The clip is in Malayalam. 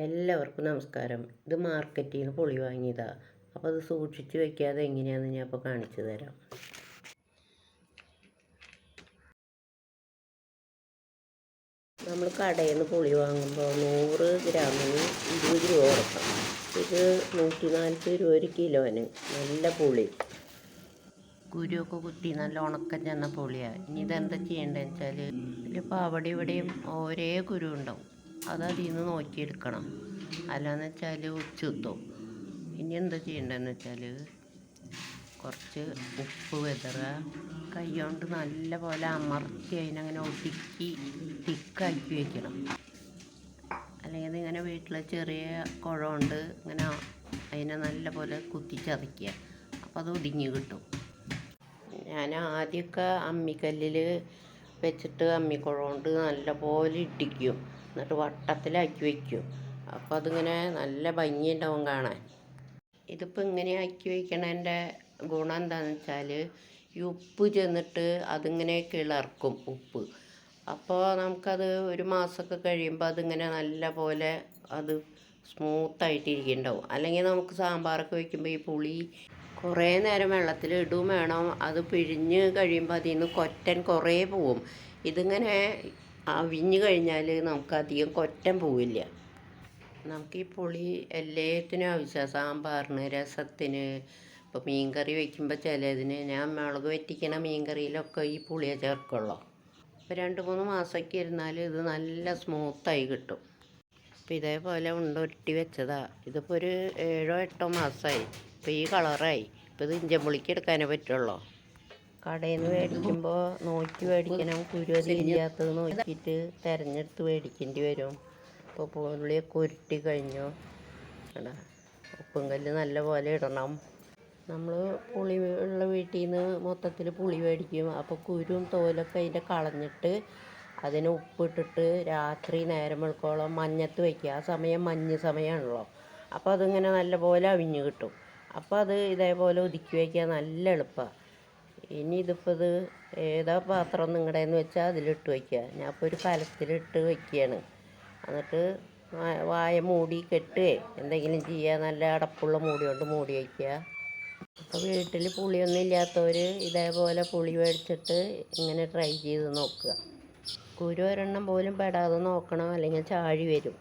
എല്ലാവർക്കും നമസ്കാരം. ഇത് മാർക്കറ്റിൽ നിന്ന് പുളി വാങ്ങിയതാണ്. അപ്പോൾ അത് സൂക്ഷിച്ച് വെക്കാതെ എങ്ങനെയാണെന്ന് ഞാൻ ഇപ്പോൾ കാണിച്ചു തരാം. നമ്മൾ കടയിൽ നിന്ന് പുളി വാങ്ങുമ്പോൾ 100 ഗ്രാമിന് 20 രൂപ കൊടുക്കണം. ഇത് 140 രൂപ ഒരു കിലോന്. നല്ല പുളി, കുരുവൊക്കെ കുത്തി നല്ല ഉണക്കം ചെന്ന പുളിയാണ്. ഇനി ഇതെന്താ ചെയ്യേണ്ടതെന്ന് വെച്ചാൽ ഇതിലിപ്പോൾ അവിടെ ഇവിടെയും ഒരേ കുരു ഉണ്ടാവും. അത് അതിൽ നിന്ന് നോക്കിയെടുക്കണം, അല്ലാന്ന് വെച്ചാൽ ഉച്ചുത്തും. ഇനി എന്താ ചെയ്യേണ്ടതെന്ന് വെച്ചാൽ കുറച്ച് ഉപ്പ് വിതറുക, കൈ കൊണ്ട് നല്ല പോലെ അമർത്തി അതിനങ്ങനെ ഒതുക്കി തിക്കാക്കി വയ്ക്കണം. അല്ലെങ്കിൽ ഇങ്ങനെ വീട്ടിൽ ചെറിയ കുഴമുണ്ട്, ഇങ്ങനെ അതിനെ നല്ല പോലെ കുത്തി ചതയ്ക്കുക. അപ്പോൾ അത് ഒതുങ്ങി കിട്ടും. ഞാൻ ആദ്യമൊക്കെ അമ്മിക്കല്ലിൽ വെച്ചിട്ട് അമ്മിക്കുഴ കൊണ്ട് നല്ല പോലെ ഇടിക്കും, എന്നിട്ട് വട്ടത്തിലാക്കി വയ്ക്കും. അപ്പോൾ അതിങ്ങനെ നല്ല ഭംഗിയുണ്ടാവും കാണാൻ. ഇതിപ്പോൾ ഇങ്ങനെ ആക്കി വയ്ക്കണതിൻ്റെ ഗുണം എന്താണെന്ന് വെച്ചാൽ ഈ ഉപ്പ് ചെന്നിട്ട് അതിങ്ങനെ കിളർക്കും ഉപ്പ്. അപ്പോൾ നമുക്കത് ഒരു മാസമൊക്കെ കഴിയുമ്പോൾ അതിങ്ങനെ നല്ല പോലെ അത് സ്മൂത്തായിട്ടിരിക്കുന്നുണ്ടാവും. അല്ലെങ്കിൽ നമുക്ക് സാമ്പാറൊക്കെ വയ്ക്കുമ്പോൾ ഈ പുളി കുറേ നേരം വെള്ളത്തിൽ ഇടും വേണം. അത് പിഴിഞ്ഞ് കഴിയുമ്പോൾ അതിൽ നിന്ന് കൊറ്റൻ കുറേ പോവും. ഇതിങ്ങനെ അവിഞ്ഞ് കഴിഞ്ഞാൽ നമുക്കധികം കൊറ്റൻ പോവില്ല. നമുക്ക് ഈ പുളി എല്ലാത്തിനും ആവശ്യമാണ്. സാമ്പാറിന്, രസത്തിന്, ഇപ്പോൾ മീൻകറി വയ്ക്കുമ്പോൾ ചിലതിന് ഞാൻ മുളക് വറ്റിക്കണ മീൻകറിയിലൊക്കെ ഈ പുളിയെ ചേർക്കുള്ളൂ. ഇപ്പോൾ 2-3 മാസമൊക്കെ ഇരുന്നാൽ ഇത് നല്ല സ്മൂത്തായി കിട്ടും. അപ്പോൾ ഇതേപോലെ ഉരുട്ടി വെച്ചതാണ്. ഇതിപ്പോൾ ഒരു 7-8 മാസമായി. ഇപ്പോൾ ഈ കളറായി. ഇപ്പോൾ ഇത് ഇഞ്ചമ്പുളിക്ക് എടുക്കാനേ പറ്റുള്ളൂ. കടയിൽ നിന്ന് മേടിക്കുമ്പോൾ നോക്കി മേടിക്കണം. കുരുവതില്ലാത്തത് നോക്കിയിട്ട് തിരഞ്ഞെടുത്ത് മേടിക്കേണ്ടി വരും. ഇപ്പോൾ പുളിയൊക്കെ ഉരുട്ടി കഴിഞ്ഞു. ഉപ്പും കല്ല് നല്ല പോലെ ഇടണം. നമ്മൾ പുളി ഉള്ള വീട്ടിൽ നിന്ന് മൊത്തത്തിൽ പുളി മേടിക്കും. അപ്പോൾ കുരുവും തോലൊക്കെ അതിൻ്റെ കളഞ്ഞിട്ട് അതിന് ഉപ്പിട്ടിട്ട് രാത്രി നേരം വെളുക്കോളം മഞ്ഞത്ത് വയ്ക്കുക. ആ സമയം മഞ്ഞ് സമയമാണല്ലോ. അപ്പോൾ അതിങ്ങനെ നല്ലപോലെ അവിഞ്ഞ് കിട്ടും. അപ്പോൾ അത് ഇതേപോലെ ഒതുക്കി വയ്ക്കുക നല്ല എളുപ്പമാണ്. ഇനി ഇതിപ്പോൾ ഇത് ഏതാ പാത്രം നിങ്ങളുടേന്ന് വെച്ചാൽ അതിലിട്ട് വയ്ക്കുക. ഞാൻ ഇപ്പോൾ ഒരു കലത്തിലിട്ട് വയ്ക്കുകയാണ്. എന്നിട്ട് വായ മൂടി കെട്ടുകയോ എന്തെങ്കിലും ചെയ്യുക. നല്ല അടപ്പുള്ള മൂടി കൊണ്ട് മൂടി വയ്ക്കുക. അപ്പോൾ വീട്ടിൽ പുളിയൊന്നും ഇല്ലാത്തവർ ഇതേപോലെ പുളി മേടിച്ചിട്ട് ഇങ്ങനെ ട്രൈ ചെയ്ത് നോക്കുക. കുരു ഒരെണ്ണം പോലും പെടാതെ നോക്കണം, അല്ലെങ്കിൽ ചാഴി വരും.